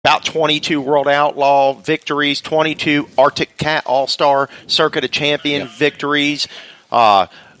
about 22 World Outlaw victories, 22 Arctic Cat All-Star Circuit of Champion victories.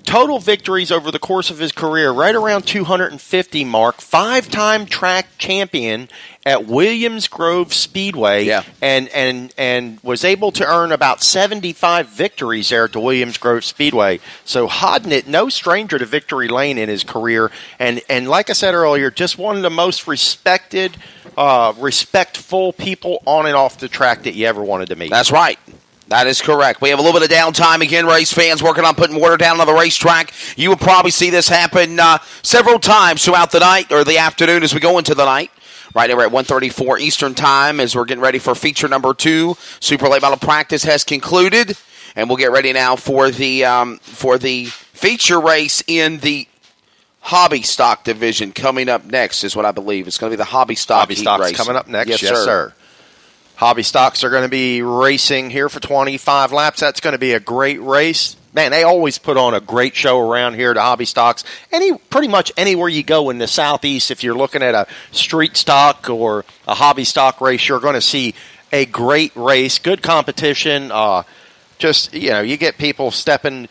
Total victories over the course of his career, right around 250 mark. 5-time track champion at Williams Grove Speedway, and was able to earn about 75 victories there at the Williams Grove Speedway. So Hodnett, no stranger to victory lane in his career, and like I said earlier, just one of the most respected, respectful people on and off the track that you ever wanted to meet. That's right. That is correct. We have a little bit of downtime again. Race fans working on putting water down on the racetrack. You will probably see this happen several times throughout the night or the afternoon as we go into the night. Right now we're at 1:34 Eastern Time as we're getting ready for feature number 2. Super late model practice has concluded, and we'll get ready now for the feature race in the hobby stock division coming up next. Is what I believe it's going to be the hobby stock heat race coming up next. Yes, sir. Hobby stocks are going to be racing here for 25 laps. That's going to be a great race. Man, they always put on a great show around here at Hobby Stocks. Pretty much anywhere you go in the Southeast, if you're looking at a street stock or a hobby stock race, you're going to see a great race, good competition. You get people stepping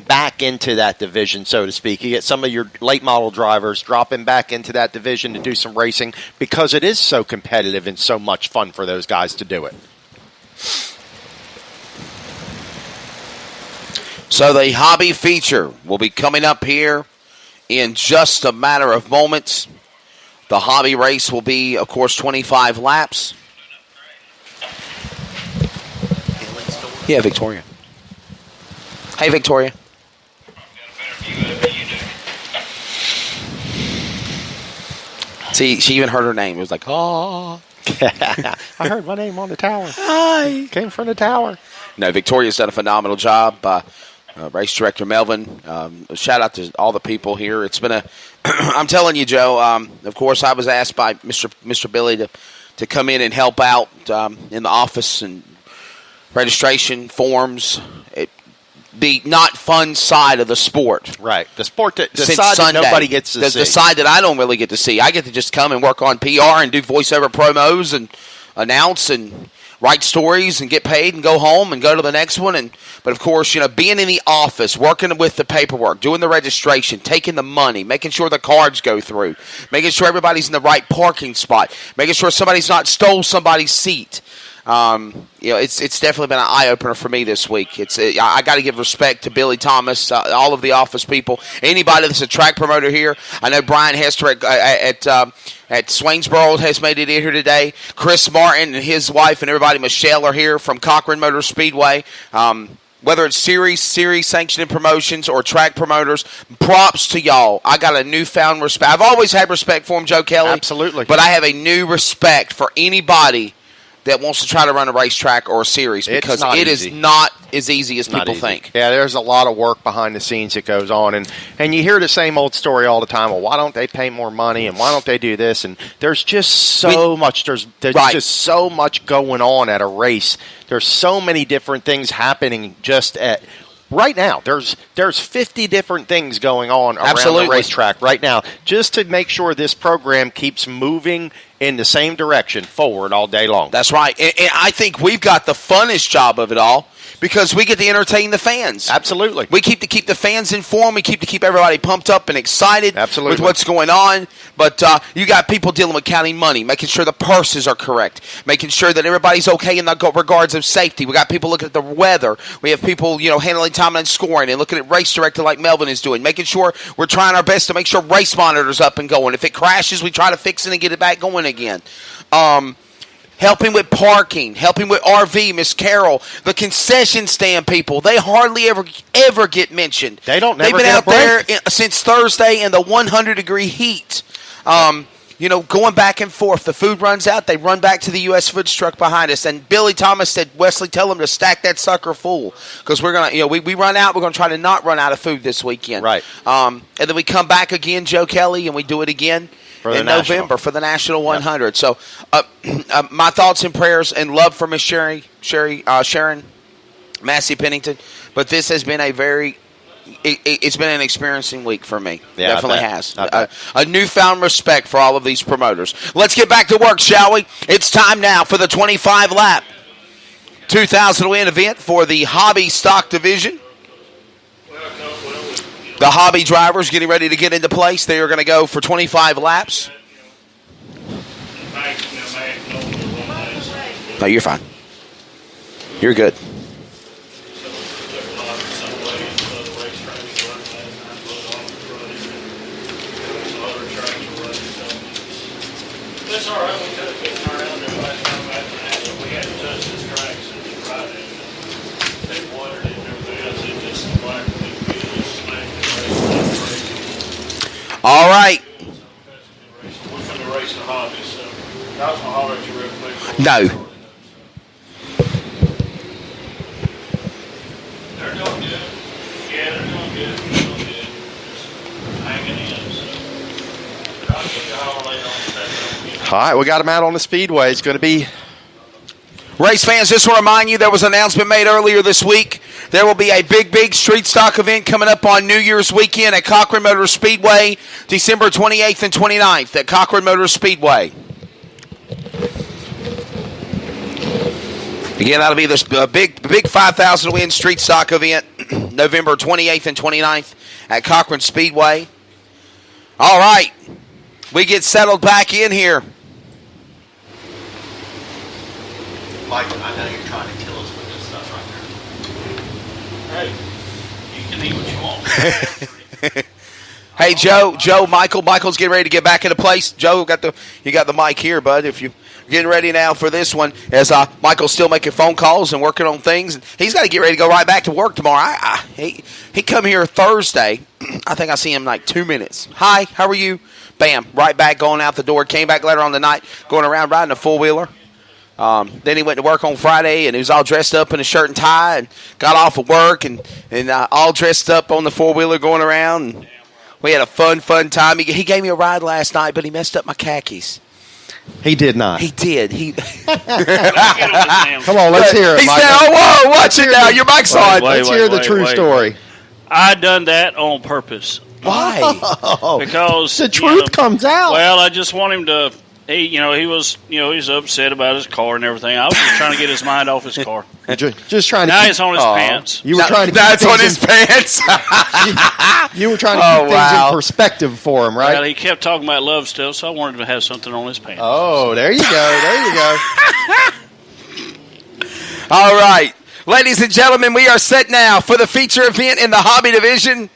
back into that division, so to speak. You get some of your late model drivers dropping back into that division to do some racing because it is so competitive and so much fun for those guys to do it. So the hobby feature will be coming up here in just a matter of moments. The hobby race will be, of course, 25 laps. Yeah, Victoria. Hey, Victoria. See, she even heard her name. It was like, oh. I heard my name on the tower. Hi. Came from the tower. No, Victoria's done a phenomenal job. Race director Melvin, shout out to all the people here. It's been I'm telling you, Joe, of course, I was asked by Mr. Billy to come in and help out in the office and registration forms, the not fun side of the sport. Right. The sport the side that nobody gets to see. The side that I don't really get to see. I get to just come and work on PR and do voiceover promos and announce and write stories and get paid and go home and go to the next one. But, of course, being in the office, working with the paperwork, doing the registration, taking the money, making sure the cards go through, making sure everybody's in the right parking spot, making sure somebody's not stole somebody's seat. It's definitely been an eye-opener for me this week. I got to give respect to Billy Thomas, all of the office people, anybody that's a track promoter here. I know Brian Hester at Swainsboro has made it in here today. Chris Martin and his wife and everybody, Michelle, are here from Cochran Motor Speedway. Whether it's series sanctioning promotions or track promoters, props to y'all. I got a newfound respect. I've always had respect for them, Joe Kelly. Absolutely. But I have a new respect for anybody that wants to try to run a racetrack or a series because it is not as easy as people think. Yeah, there's a lot of work behind the scenes that goes on. And you hear the same old story all the time. Well, why don't they pay more money and why don't they do this? And there's just so much. There's just so much going on at a race. There's so many different things happening just at right now. There's 50 different things going on around the racetrack right now just to make sure this program keeps moving in the same direction forward all day long. That's right. And I think we've got the funnest job of it all because we get to entertain the fans. Absolutely. We keep the fans informed. We keep everybody pumped up and excited with what's going on. But you got people dealing with counting money, making sure the purses are correct, making sure that everybody's okay in the regards of safety. We got people looking at the weather. We have people, handling time and scoring and looking at race director like Melvin is doing, making sure we're trying our best to make sure race monitor's up and going. If it crashes, we try to fix it and get it back going again. Helping with parking, helping with RV, Miss Carol, the concession stand people, they hardly ever get mentioned. They've been out there since Thursday in the 100-degree heat. Going back and forth. The food runs out, they run back to the U.S. food truck behind us. And Billy Thomas said, Wesley, tell them to stack that sucker full. Because we're going to, we run out, we're going to try to not run out of food this weekend. Right. And then we come back again, Joe Kelly, and we do it again in November for the National 100. Yep. So my thoughts and prayers and love for Miss Sharon Massey Pennington. But this has been a very it's been an experiencing week for me. Yeah, Definitely I has. bet. A newfound respect for all of these promoters. Let's get back to work, shall we? It's time now for the 25-lap 2,000 win event for the hobby stock division. The hobby drivers getting ready to get into place. They are going to go for 25 laps. No, you're fine. You're good. That's all right. We could have been around there last time after that, but we hadn't touched this track since Friday. They watered it and everything else. It just black and it just smacked the race. All right. We're going to race the hobby, so I was going to holler at you real quick. No. They're doing good. Yeah, they're doing good. They're doing good. Just hanging in, so. But I'll give you a holler later on today. All right, we got him out on the speedway. It's going to be Race fans, just to remind you, there was an announcement made earlier this week. There will be a big street stock event coming up on New Year's weekend at Cochran Motor Speedway, December 28th and 29th at Cochran Motor Speedway. Again, that'll be this big 5,000 win street stock event, November 28th and 29th at Cochran Speedway. All right, we get settled back in here. Mike, I know you're trying to kill us with this stuff right there. Hey, you can eat what you want. Hey, Joe, Michael's getting ready to get back into place. Joe, you got the mic here, bud. If you're getting ready now for this one, as Michael's still making phone calls and working on things, and he's got to get ready to go right back to work tomorrow. He come here Thursday. I think I see him in like 2 minutes. Hi, how are you? Bam, right back, going out the door. Came back later on the night, going around riding a four-wheeler. Then he went to work on Friday, and he was all dressed up in a shirt and tie, and got off of work, and all dressed up on the four-wheeler going around. And we had a fun time. He gave me a ride last night, but he messed up my khakis. He did not. He did. Come on, let's hear it, He Michael. said, "Oh, whoa, watch it now. Your mic's on." Let's hear the true story. I done that on purpose. Why? Because The truth comes out. Well, I just want him to. He was upset about his car and everything. I was just trying to get his mind off his car. Just trying to. Now it's on his pants. You were trying to. That's on his pants. You were trying to keep things in perspective for him, right? Well, he kept talking about love still, so I wanted to have something on his pants. Oh, there you go. All right. Ladies and gentlemen, we are set now for the feature event in the hobby division.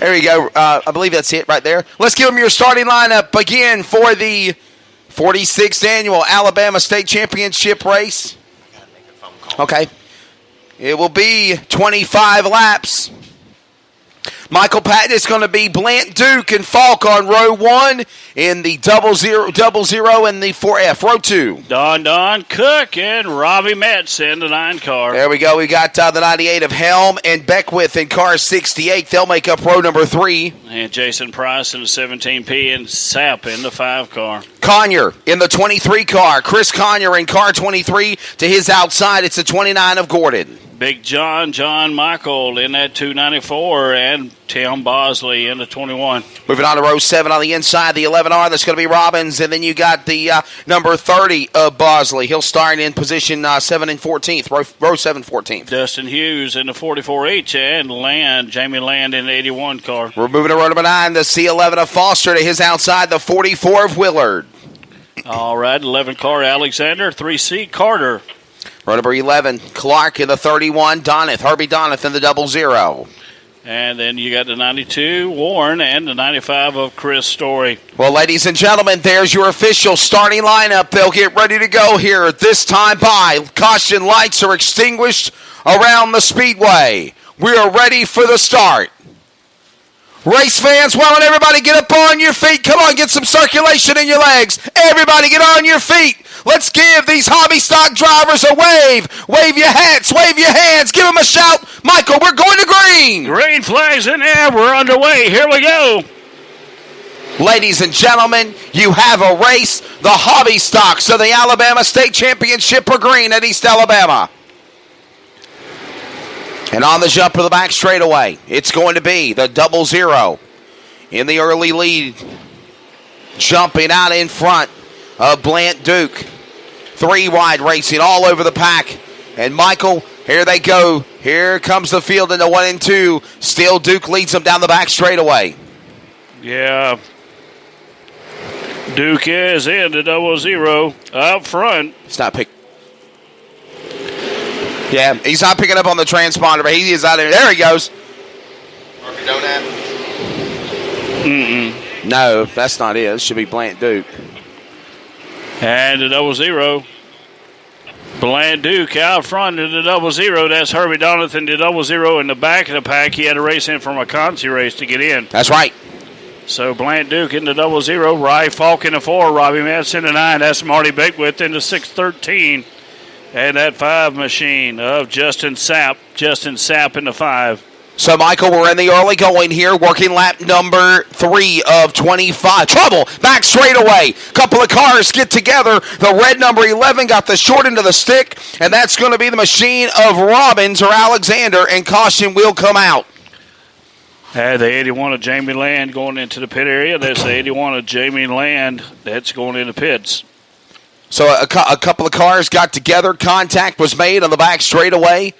There we go. I believe that's it right there. Let's give them your starting lineup again for the 46th annual Alabama State Championship race. Okay. It will be 25 laps. Michael Patton is going to be Blant, Duke, and Falk on row 1 in the 00 and the 4F, row 2. Don Cook and Robbie Metz in the 9 car. There we go. We got the 98 of Helm and Beckwith in car 68. They'll make up row number 3. And Jason Price in the 17P and Sapp in the 5 car. Conyer in the 23 car. Chris Conyer in car 23. To his outside, it's the 29 of Gordon. Big John Michael in that 294, and Tim Bosley in the 21. Moving on to row 7 on the inside, the 11R, that's going to be Robbins. And then you got the number 30 of Bosley. He'll start in position 7 and 14th, row 7, 14th. Dustin Hughes in the 44H, and Jamie Land in the 81 car. We're moving to row number 9, the C11 of Foster. To his outside, the 44 of Willard. All right, 11 car Alexander, 3C Carter. Row number 11, Clark in the 31, Herbie Doneth in the 00. And then you got the 92, Warren, and the 95 of Chris Story. Well, ladies and gentlemen, there's your official starting lineup. They'll get ready to go here at this time by. Caution lights are extinguished around the speedway. We are ready for the start. Race fans, why don't everybody get up on your feet? Come on, get some circulation in your legs. Everybody get on your feet. Let's give these hobby stock drivers a wave. Wave your hats, wave your hands, give them a shout. Michael, we're going to green. Green flags in there. We're underway. Here we go. Ladies and gentlemen, you have a race. The hobby stocks of the Alabama State Championship are green at East Alabama. And on the jump of the back straightaway, it's going to be the 00 in the early lead. Jumping out in front of Blant Duke. 3 wide racing all over the pack. And Michael, here they go. Here comes the field in the 1 and 2. Still Duke leads them down the back straightaway. Yeah. Duke is in the 00 up front. It's not pick. Yeah, he's not picking up on the transponder, but he is out there. There he goes. Murphy Donut. No, that's not it. It should be Blant Duke. And the 00. Bland Duke out front in the 00. That's Herbie Donathan, the 00 in the back of the pack. He had to race in from a Consi race to get in. That's right. So Bland Duke in the 00. Rye Falk in the 4. Robbie Metz in the 9. That's Marty Bigwith in the 613. And that 5 machine of Justin Sapp. Justin Sapp in the 5. So, Michael, we're in the early going here, working lap number 3 of 25. Trouble, back straightaway. Couple of cars get together. The red number 11 got the short end of the stick, and that's going to be the machine of Robbins or Alexander, and caution will come out. The 81 of Jamie Land going into the pit area. That's the 81 of Jamie Land. That's going into pits. So, a couple of cars got together. Contact was made on the back straightaway.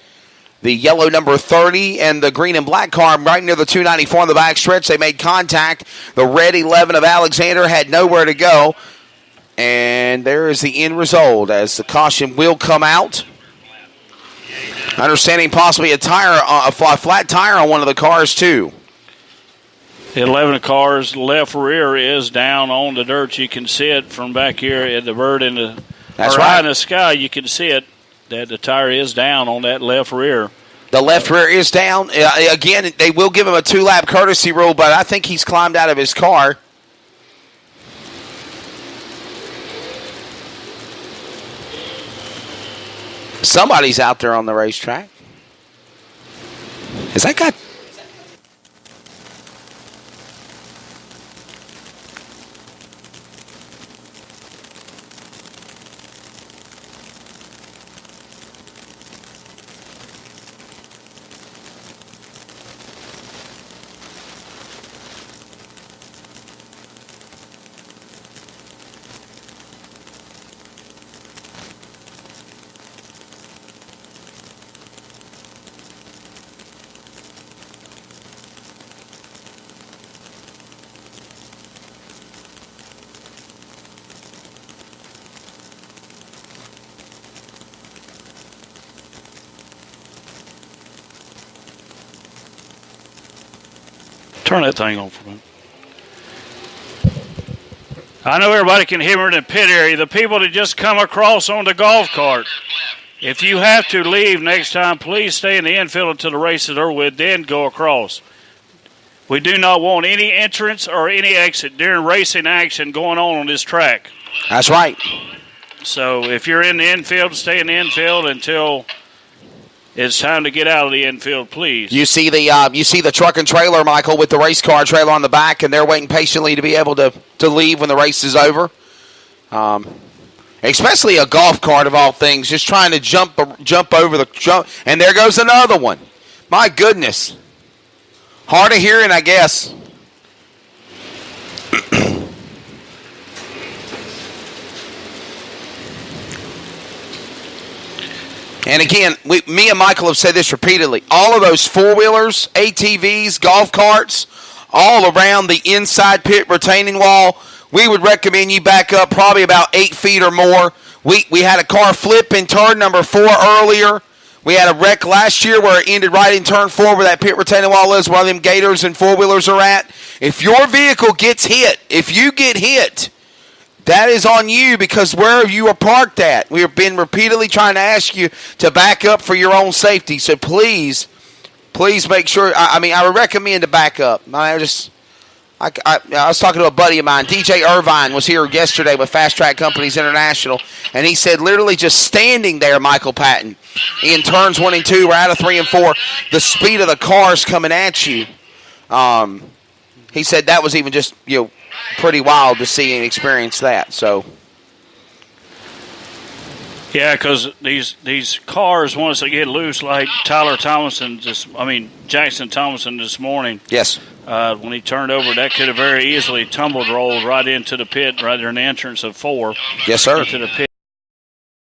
The yellow number 30 and the green and black car right near the 294 on the back stretch. They made contact. The red 11 of Alexander had nowhere to go. And there is the end result as the caution will come out. Understanding possibly a flat tire on one of the cars too. The 11 car's left rear is down on the dirt. You can see it from back here at the bird in the high in the sky. You can see it. That the tire is down on that left rear. The left rear is down. Again, they will give him a 2-lap courtesy rule, but I think he's climbed out of his car. Somebody's out there on the racetrack. Is that guy? Turn that thing on for me. I know everybody can hear me in the pit area. The people that just come across on the golf cart. If you have to leave next time, please stay in the infield until the race is over with, then go across. We do not want any entrance or any exit during racing action going on this track. That's right. So if you're in the infield, stay in the infield until it's time to get out of the infield, please. You see the truck and trailer, Michael, with the race car trailer on the back, and they're waiting patiently to be able to leave when the race is over. Especially a golf cart of all things, just trying to jump over the jump, and there goes another one. My goodness, hard of hearing, I guess. And again, me and Michael have said this repeatedly. All of those four-wheelers, ATVs, golf carts, all around the inside pit retaining wall, we would recommend you back up probably about 8 feet or more. We had a car flip in turn number 4 earlier. We had a wreck last year where it ended right in turn 4 where that pit retaining wall is, where them gators and four-wheelers are at. If your vehicle gets hit, if you get hit, that is on you because where you are parked at. We have been repeatedly trying to ask you to back up for your own safety. So please make sure. I would recommend to back up. I was talking to a buddy of mine, DJ Irvine, was here yesterday with Fast Track Companies International, and he said literally just standing there, Michael Patton, in turns 1 and 2, we're out of 3 and 4, the speed of the cars coming at you. He said that was even just, pretty wild to see and experience that. So Yeah, because these cars, once they get loose, like Jackson Thomason this morning. Yes. When he turned over, that could have very easily rolled right into the pit, right there in the entrance of 4. Yes, sir. Into the pit.